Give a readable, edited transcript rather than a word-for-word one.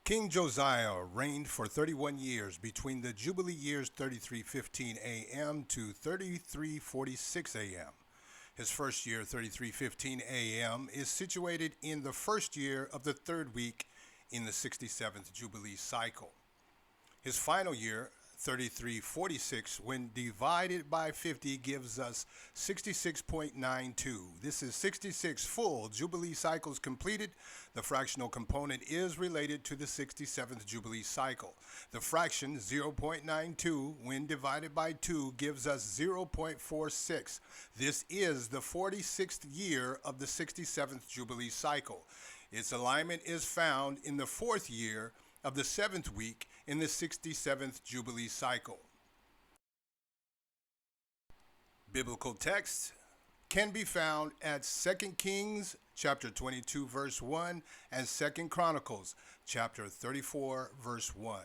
King Josiah reigned for 31 years between the Jubilee years 3315 AM to 3346 AM. His first year, 3315 AM, is situated in the first year of the third week in the 67th Jubilee cycle. His final year, 3346, when divided by 50, gives us 66.92. This is 66 full Jubilee cycles completed. The fractional component is related to the 67th Jubilee cycle. The fraction 0.92 when divided by 2 gives us 0.46. This is the 46th year of the 67th Jubilee cycle. Its alignment is found in the fourth year of the seventh week in the 67th Jubilee cycle. Biblical texts can be found at 2 Kings chapter 22 verse 1 and 2 Chronicles chapter 34 verse 1.